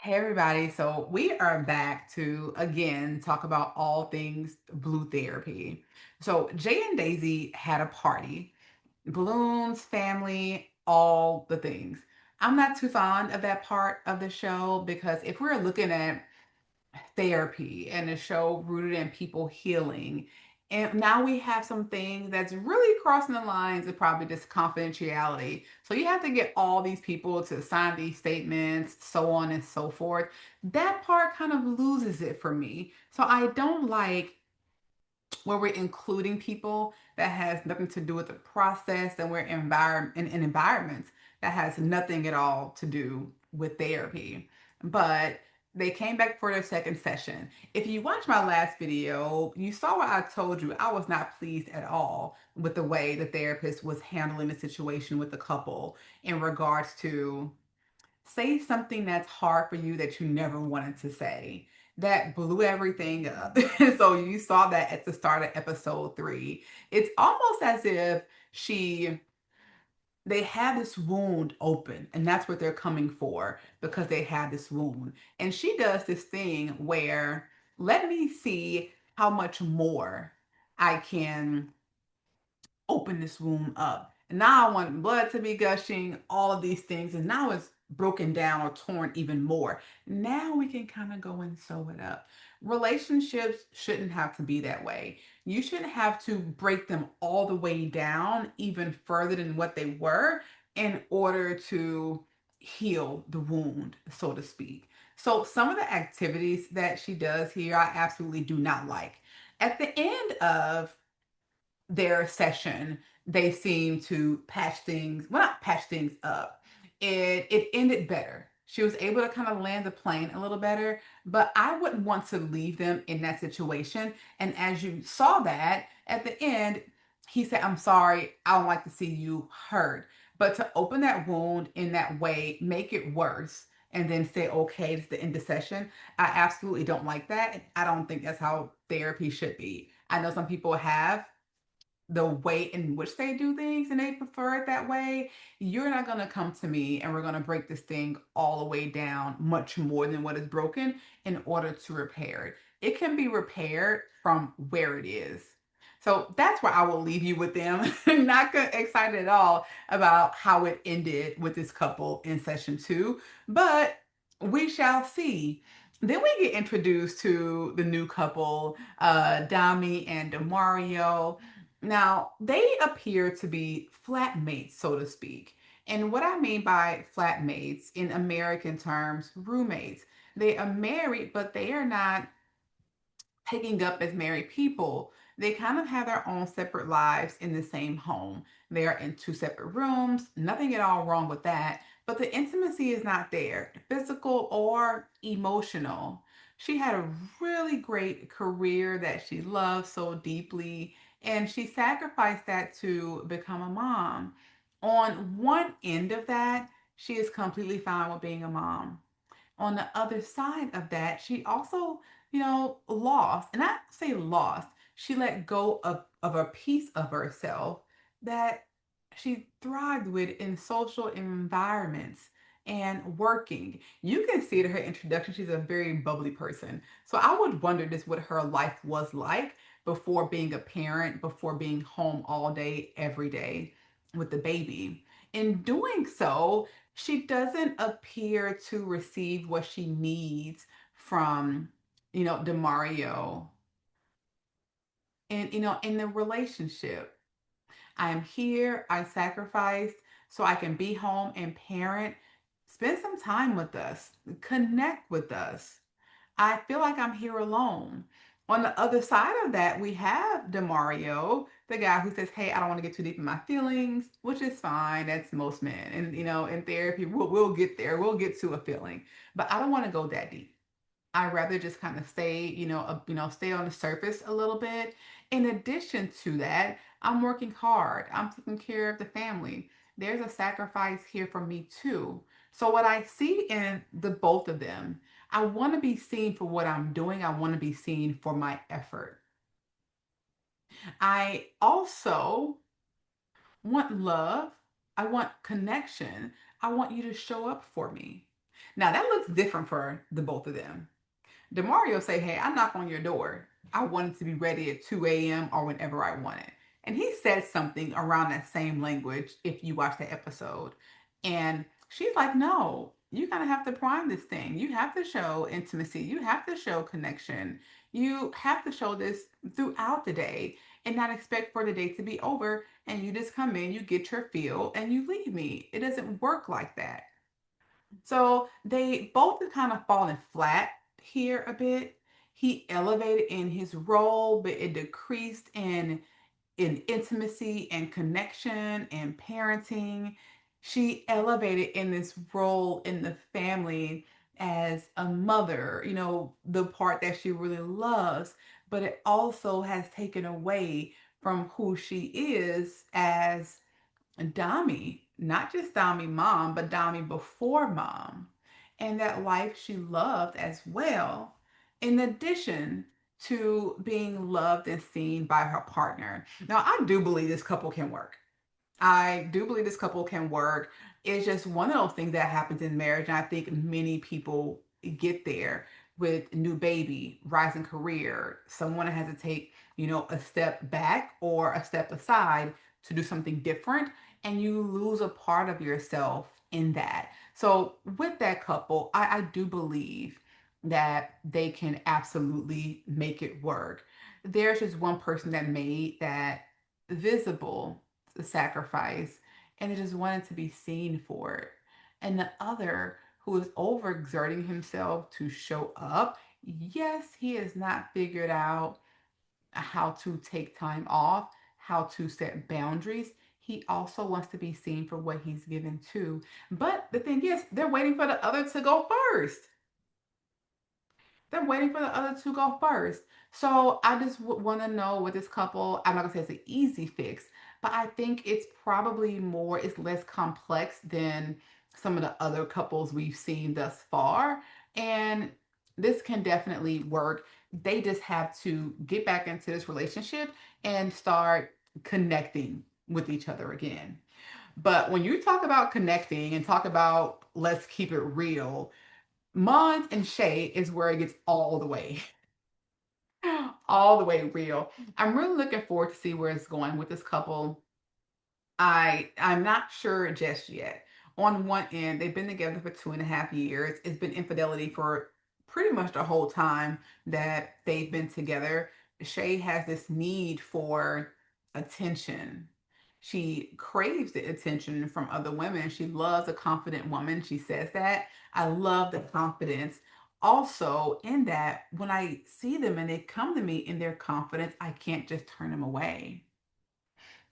Hey everybody, so we are back to again talk about all things blue therapy. So Jay and Daisy had a party, balloons, family, all the things. I'm not too fond of that part of the show because if we're looking at therapy and a show rooted in people healing. And now we have some things that's really crossing the lines of probably just confidentiality. So you have to get all these people to sign these statements, so on and so forth. That part kind of loses it for me. So I don't like where we're including people that has nothing to do with the process and we're in environments that has nothing at all to do with therapy. But they came back for their second session. If you watched my last video, you saw what I told you. I was not pleased at all with the way the therapist was handling the situation with the couple in regards to say something that's hard for you that you never wanted to say. That blew everything up. So you saw that at the start of episode 3. It's almost as if she they have this wound open and that's what they're coming for because they have this wound. And she does this thing where let me see how much more I can open this wound up. And now I want blood to be gushing, all of these things. And now it's broken down or torn even more. Now we can kind of go and sew it up. Relationships shouldn't have to be that way. You shouldn't have to break them all the way down, even further than what they were, in order to heal the wound, so to speak. So, some of the activities that she does here, I absolutely do not like. At the end of their session, they seem to patch things, well, not patch things up. It ended better. She was able to kind of land the plane a little better, but I wouldn't want to leave them in that situation. And as you saw that at the end, he said, I'm sorry, I don't like to see you hurt. But to open that wound in that way, make it worse, and then say, okay, it's the end of session. I absolutely don't like that. I don't think that's how therapy should be. I know some people have the way in which they do things and they prefer it that way. You're not going to come to me and we're going to break this thing all the way down much more than what is broken in order to repair it. It can be repaired from where it is. So that's where I will leave you with them. Not excited at all about how it ended with this couple in session 2, but we shall see. Then we get introduced to the new couple, Dami and Demario. Now, they appear to be flatmates, so to speak. And what I mean by flatmates in American terms, roommates. They are married, but they are not taking up as married people. They kind of have their own separate lives in the same home. They are in two separate rooms, nothing at all wrong with that, but the intimacy is not there, physical or emotional. She had a really great career that she loved so deeply, and she sacrificed that to become a mom. On one end of that, she is completely fine with being a mom. On the other side of that, she also, lost, and I say lost, she let go of a piece of herself that she thrived with in social environments and working. You can see it in her introduction, she's a very bubbly person. So I would wonder just what her life was like before being a parent, before being home all day, every day with the baby. In doing so, she doesn't appear to receive what she needs from, Demario and, in the relationship. I am here, I sacrificed so I can be home and parent. Spend some time with us, connect with us. I feel like I'm here alone. On the other side of that, we have Demario, the guy who says, hey, I don't want to get too deep in my feelings, which is fine. That's most men. And, in therapy, we'll get there. We'll get to a feeling. But I don't want to go that deep. I'd rather just kind of stay, stay on the surface a little bit. In addition to that, I'm working hard. I'm taking care of the family. There's a sacrifice here for me too. So what I see in the both of them, I want to be seen for what I'm doing. I want to be seen for my effort. I also want love. I want connection. I want you to show up for me. Now that looks different for the both of them. Demario say, "Hey, I knock on your door. I want it to be ready at 2 a.m. or whenever I want it." And he said something around that same language if you watch the episode. And she's like, "No, you kind of have to prime this thing. You have to show intimacy. You have to show connection. You have to show this throughout the day and not expect for the day to be over and you just come in, you get your feel, and you leave me. It doesn't work like that." So they both have kind of fallen flat here a bit. He elevated in his role, but it decreased in intimacy and connection and parenting. She elevated in this role in the family as a mother, the part that she really loves, but it also has taken away from who she is as Dami, not just Dami mom, but Dami before mom, and that life she loved as well, in addition to being loved and seen by her partner. Now, I do believe this couple can work. I do believe this couple can work. It's just one of those things that happens in marriage. And I think many people get there with new baby, rising career. Someone has to take, a step back or a step aside to do something different. And you lose a part of yourself in that. So with that couple, I do believe that they can absolutely make it work. There's just one person that made that visible sacrifice and they just wanted to be seen for it. And the other who is overexerting himself to show up, yes, he has not figured out how to take time off, how to set boundaries. He also wants to be seen for what he's given to. But the thing is, they're waiting for the other to go first. They're waiting for the other to go first. So I just want to know with this couple, I'm not gonna say it's an easy fix, but I think it's less complex than some of the other couples we've seen thus far. And this can definitely work. They just have to get back into this relationship and start connecting with each other again. But when you talk about connecting and talk about let's keep it real, Mons and Shay is where it gets all the way real. I'm really looking forward to see where it's going with this couple. I'm not sure just yet. On one end, they've been together for 2.5 years. It's been infidelity for pretty much the whole time that they've been together. Shay has this need for attention. She craves the attention from other women. She loves a confident woman. She says that. I love the confidence. Also, in that, when I see them and they come to me in their confidence, I can't just turn them away.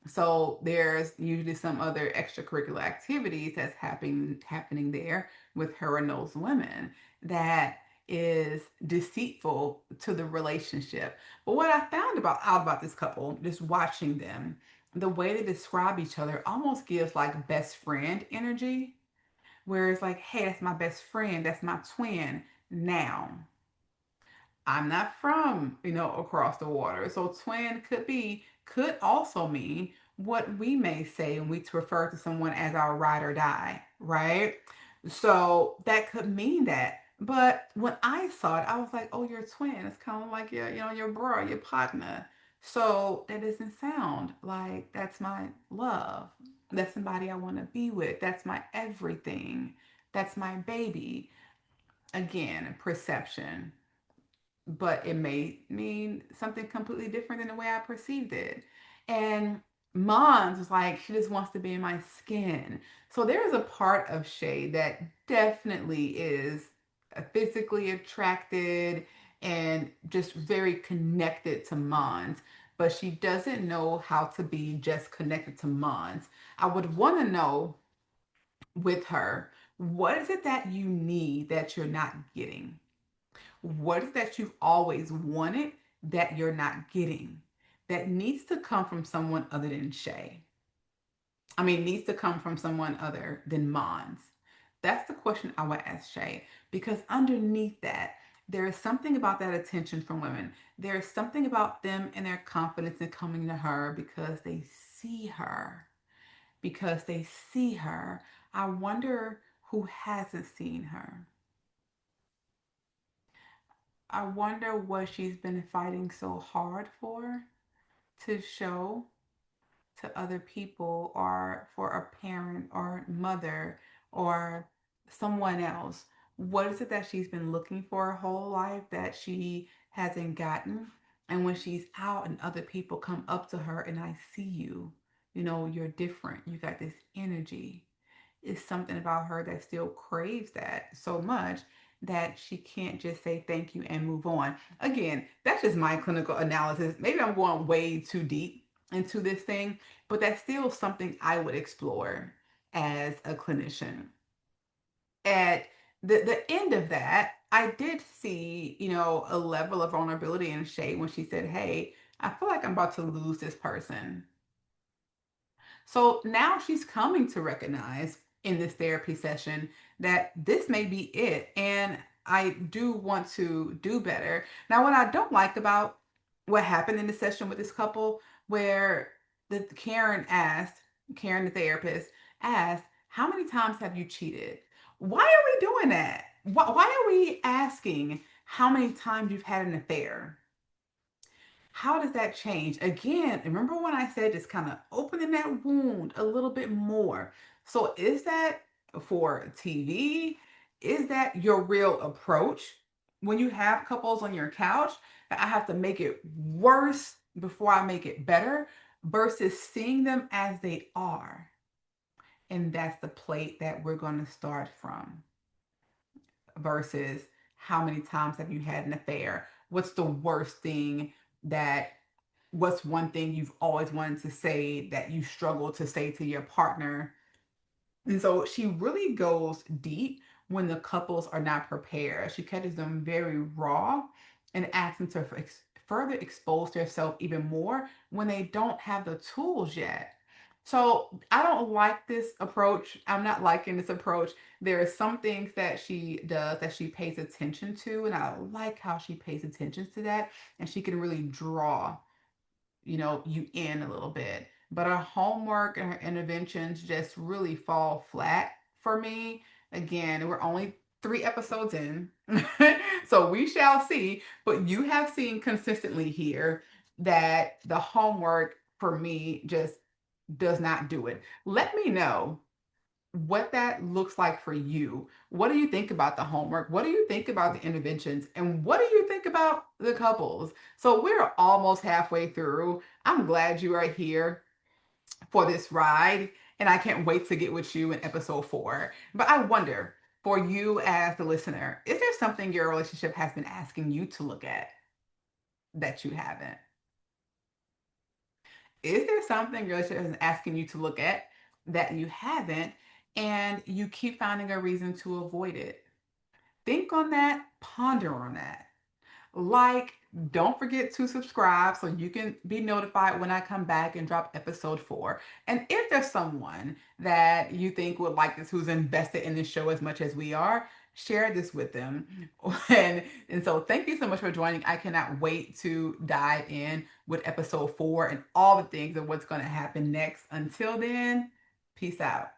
So there's usually some other extracurricular activities that's happening there with her and those women that is deceitful to the relationship. But what I found out about this couple, just watching them, the way they describe each other almost gives like best friend energy, where it's like, hey, that's my best friend, that's my twin. Now, I'm not from, across the water. So twin could also mean what we may say when we refer to someone as our ride or die, right? So that could mean that. But when I saw it, I was like, oh, you're a twin. It's kind of like your bro, your partner. So that doesn't sound like that's my love. That's somebody I want to be with. That's my everything. That's my baby. Again, perception, but it may mean something completely different than the way I perceived it. And Mons was like, she just wants to be in my skin. So there is a part of Shay that definitely is physically attracted and just very connected to Mons, but she doesn't know how to be just connected to Mons. I would want to know with her, what is it that you need that you're not getting? What is that you've always wanted that you're not getting? That needs to come from someone other than Shay. I mean, needs to come from someone other than Mons. That's the question I would ask Shay. Because underneath that, there is something about that attention from women. There is something about them and their confidence in coming to her because they see her. Because they see her. I wonder who hasn't seen her. I wonder what she's been fighting so hard for to show to other people or for a parent or mother or someone else. What is it that she's been looking for her whole life that she hasn't gotten? And when she's out and other people come up to her and I see you, you're different. You got this energy. It's something about her that still craves that so much that she can't just say thank you and move on. Again, that's just my clinical analysis. Maybe I'm going way too deep into this thing, but that's still something I would explore as a clinician. At the end of that, I did see, a level of vulnerability and shade when she said, "Hey, I feel like I'm about to lose this person." So now she's coming to recognize in this therapy session that this may be it. And I do want to do better. Now, what I don't like about what happened in the session with this couple, where Karen, the therapist, asked, "How many times have you cheated?" Why are we doing that? Why are we asking how many times you've had an affair? How does that change? Again, remember when I said just kind of opening that wound a little bit more. So, is that for TV? Is that your real approach when you have couples on your couch that I have to make it worse before I make it better versus seeing them as they are? And that's the plate that we're going to start from versus how many times have you had an affair? What's the worst thing that what's one thing you've always wanted to say that you struggle to say to your partner? And so she really goes deep when the couples are not prepared. She catches them very raw and asks them to further expose themselves even more when they don't have the tools yet. So I don't like this approach. I'm not liking this approach. There are some things that she does that she pays attention to, and I like how she pays attention to that, and she can really draw you in a little bit. But her homework and her interventions just really fall flat for me. Again, we're only 3 episodes in, so we shall see. But you have seen consistently here that the homework for me just does not do it. Let me know what that looks like for you. What do you think about the homework? What do you think about the interventions? And what do you think about the couples? So we're almost halfway through. I'm glad you are here for this ride, and I can't wait to get with you in episode 4. But I wonder, for you as the listener, is there something your relationship has been asking you to look at that you haven't? Is there something your relationship is asking you to look at that you haven't, and you keep finding a reason to avoid it? Think on that, ponder on that. Like, don't forget to subscribe so you can be notified when I come back and drop episode 4. And if there's someone that you think would like this who's invested in this show as much as we are, share this with them. And so thank you so much for joining. I cannot wait to dive in with episode 4 and all the things of what's going to happen next. Until then, peace out.